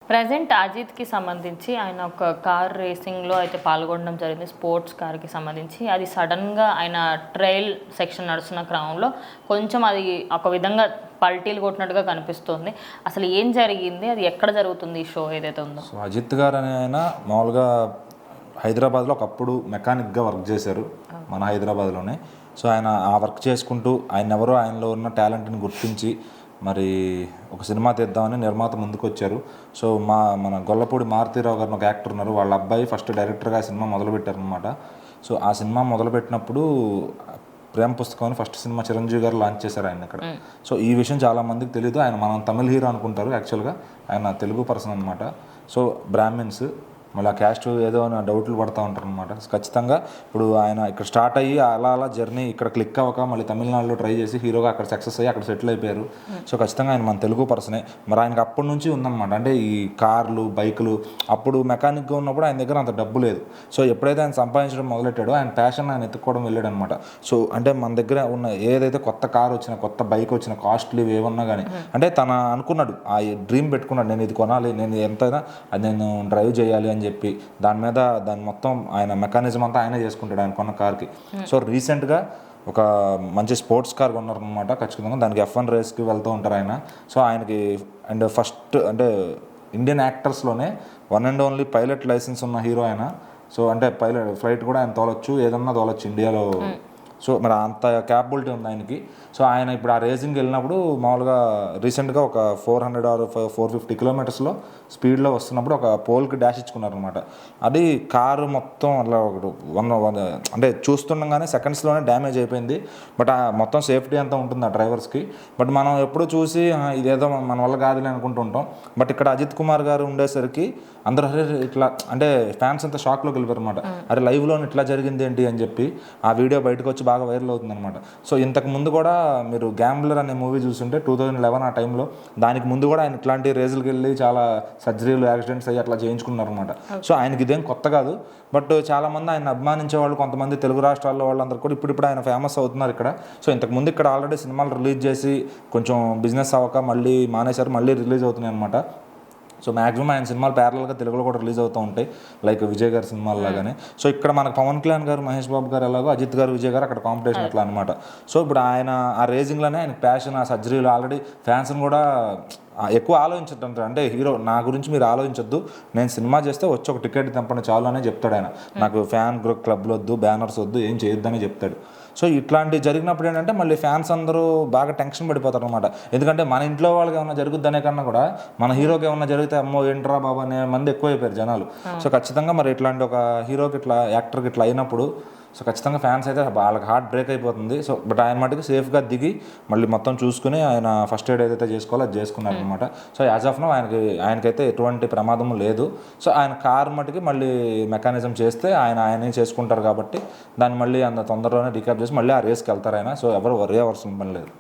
Present అజిత్కి సంబంధించి ఆయన ఒక కార్ రేసింగ్లో అయితే పాల్గొనడం జరిగింది, స్పోర్ట్స్ కార్కి సంబంధించి. అది సడన్గా ఆయన ట్రైల్ సెక్షన్ నడుస్తున్న క్రమంలో కొంచెం అది ఒక విధంగా పల్టీలు కొట్టినట్టుగా కనిపిస్తుంది. అసలు ఏం జరిగింది, అది ఎక్కడ జరుగుతుంది ఈ షో ఏదైతే ఉందో? సో అజిత్ గారు అనే ఆయన మామూలుగా హైదరాబాద్లో ఒకప్పుడు మెకానిక్గా వర్క్ చేశారు, మన హైదరాబాద్లోనే. సో ఆయన ఆ వర్క్ చేసుకుంటూ ఎవరో ఆయనలో ఉన్న టాలెంట్ని గుర్తించి మరి ఒక సినిమా తీద్దామని నిర్మాత ముందుకు వచ్చారు. సో మన గొల్లపూడి మారుతీరావు గారిని ఒక యాక్టర్ ఉన్నారు, వాళ్ళ అబ్బాయి ఫస్ట్ డైరెక్టర్గా ఆ సినిమా మొదలుపెట్టారనమాట. సో ఆ సినిమా మొదలుపెట్టినప్పుడు ప్రేమ పుస్తకం అని ఫస్ట్ సినిమా చిరంజీవి గారు లాంచ్ చేశారు ఆయన ఇక్కడ. సో ఈ విషయం చాలామందికి తెలియదు, ఆయన మనం తమిళ హీరో అనుకుంటారు, యాక్చువల్గా ఆయన తెలుగు పర్సన్ అనమాట. సో బ్రాహ్మిన్స్ మళ్ళీ ఆ క్యాస్ట్ ఏదో అని డౌట్లు పడుతూ ఉంటారు అనమాట. ఖచ్చితంగా ఇప్పుడు ఆయన ఇక్కడ స్టార్ట్ అయ్యి అలా జర్నీ ఇక్కడ క్లిక్ అవ్వక మళ్ళీ తమిళనాడులో ట్రై చేసి హీరోగా అక్కడ సక్సెస్ అయ్యి అక్కడ సెటిల్ అయిపోయారు. సో ఖచ్చితంగా ఆయన మన తెలుగు పర్సనే. మరి ఆయనకి అప్పటి నుంచి ఉందన్నమాట, అంటే ఈ కార్లు బైకులు. అప్పుడు మెకానిక్గా ఉన్నప్పుడు ఆయన దగ్గర అంత డబ్బు లేదు. సో ఎప్పుడైతే ఆయన సంపాదించడం మొదలెట్టాడో ఆయన ప్యాషన్ ఆయన ఎత్తుక్కోవడం వెళ్ళాడు అనమాట. సో అంటే మన దగ్గర ఉన్న ఏదైతే కొత్త కార్ వచ్చినా కొత్త బైక్ వచ్చినా కాస్ట్లీ ఏమన్నా కానీ అంటే తన అనుకున్నాడు, ఆ డ్రీమ్ పెట్టుకున్నాడు, నేను ఇది కొనాలి, నేను ఎంతైనా అది నేను డ్రైవ్ చేయాలి అని చెప్పి దాని మొత్తం ఆయన మెకానిజం అంతా ఆయనే చేసుకుంటాడు ఆయన కొన్న కార్కి. సో రీసెంట్గా ఒక మంచి స్పోర్ట్స్ కార్ కొన్నారనమాట. ఖచ్చితంగా దానికి F1 రేస్కి వెళ్తూ ఉంటారు ఆయన. సో ఆయనకి అండ్ ఫస్ట్ అంటే ఇండియన్ యాక్టర్స్లోనే one and only pilot licence ఉన్న హీరో ఆయన. సో అంటే ఫ్లైట్ కూడా ఆయన తోలొచ్చు, ఏదన్నా తోలొచ్చు ఇండియాలో. సో మరి అంత క్యాపబిలిటీ ఉంది ఆయనకి. సో ఆయన ఇప్పుడు ఆ రేసింగ్కి వెళ్ళినప్పుడు మామూలుగా రీసెంట్గా ఒక 400 or 450 కిలోమీటర్స్లో స్పీడ్లో వస్తున్నప్పుడు ఒక పోల్కి డాష్ ఇచ్చుకున్నారనమాట. అది కారు మొత్తం అట్లా అంటే చూస్తుండగానే సెకండ్స్లోనే డ్యామేజ్ అయిపోయింది. బట్ మొత్తం సేఫ్టీ అంతా ఉంటుంది ఆ డ్రైవర్స్కి. బట్ మనం ఎప్పుడు చూసి ఇదేదో మన వల్ల కాదులే అనుకుంటూ ఉంటాం. బట్ ఇక్కడ అజిత్ కుమార్ గారు ఉండేసరికి అందరూ ఇట్లా అంటే ఫ్యాన్స్ అంతా షాక్లోకి వెళ్ళిపోయారు అనమాట. అరే లైవ్లో ఇట్లా జరిగింది ఏంటి అని చెప్పి ఆ వీడియో బయటకు వచ్చి బాగా వైరల్ అవుతుంది అనమాట. సో ఇంతకు ముందు కూడా మీరు గ్యాంబ్లర్ అనే మూవీ చూస్తుంటే 2011 ఆ టైంలో దానికి ముందు కూడా ఆయన ఇట్లాంటి రేసులకు వెళ్ళి చాలా సర్జరీలు యాక్సిడెంట్స్ అయ్యి అట్లా చేయించుకున్నారనమాట. సో ఆయనకి ఇదేం కొత్త కాదు. బట్ చాలామంది ఆయన అభిమానించే వాళ్ళు కొంతమంది తెలుగు రాష్ట్రాల్లో వాళ్ళందరూ కూడా ఇప్పుడు ఆయన ఫేమస్ అవుతున్నారు ఇక్కడ. సో ఇంతకుముందు ఇక్కడ ఆల్రెడీ సినిమాలు రిలీజ్ చేసి కొంచెం బిజినెస్ అవ్వక మళ్ళీ మానేశారు, మళ్ళీ రిలీజ్ అవుతున్నాయి అనమాట. సో మ్యాక్సిమం ఆయన సినిమాలు ప్యారల్గా తెలుగులో కూడా రిలీజ్ అవుతూ ఉంటాయి, లైక్ విజయ్ గారి సినిమాలు లాగానే. సో ఇక్కడ మనకు పవన్ కళ్యాణ్ గారు, మహేష్ బాబు గారు ఎలాగో అజిత్ గారు, విజయ్ గారు అక్కడ కాంపిటీషన్ అట్లా అనమాట. సో ఇప్పుడు ఆయన ఆ రేసింగ్లోనే ఆయన ప్యాషన్, ఆ సర్జరీలు ఆల్రెడీ ఫ్యాన్స్ని కూడా ఎక్కువ ఆలోచించద్దు, అంటే హీరో నా గురించి మీరు ఆలోచించొద్దు, నేను సినిమా చేస్తే వచ్చి ఒక టికెట్ తెంపండి చాలు అనే చెప్తాడు ఆయన. నాకు ఫ్యాన్ క్లబ్లు వద్దు, బ్యానర్స్ వద్దు, ఏం చేయొద్దని చెప్తాడు. సో ఇట్లాంటివి జరిగినప్పుడు ఏంటంటే మళ్ళీ ఫ్యాన్స్ అందరూ బాగా టెన్షన్ పడిపోతారు అనమాట. ఎందుకంటే మన ఇంట్లో వాళ్ళకి ఏమన్నా జరుగుద్ది అనే కన్నా కూడా మన హీరోకి ఏమన్నా జరిగితే అమ్మో ఏంట్రా బాబా అనే మంది ఎక్కువైపోయారు జనాలు. సో ఖచ్చితంగా మరి ఇట్లాంటి ఒక హీరోకి ఇట్లా యాక్టర్కి ఇట్లా అయినప్పుడు సో ఖచ్చితంగా ఫ్యాన్స్ అయితే వాళ్ళకి హార్ట్ బ్రేక్ అయిపోతుంది. సో బట్ ఆయన మటుకు సేఫ్గా దిగి మళ్ళీ మొత్తం చూసుకుని ఆయన ఫస్ట్ ఎయిడ్ ఏదైతే చేసుకోవాలో అది చేసుకున్నారనమాట. సో యాజ్ ఆఫ్ నో ఆయనకైతే ఎటువంటి ప్రమాదం లేదు. సో ఆయన కార్ మటుకి మళ్ళీ మెకానిజం చేస్తే ఆయనే చేసుకుంటారు కాబట్టి దాన్ని మళ్ళీ అంత తొందరలోనే రికాప్ చేసి మళ్ళీ ఆ రేస్కి వెళ్తారు ఆయన. సో ఎవరు వరీ అవర్స్ పని లేదు.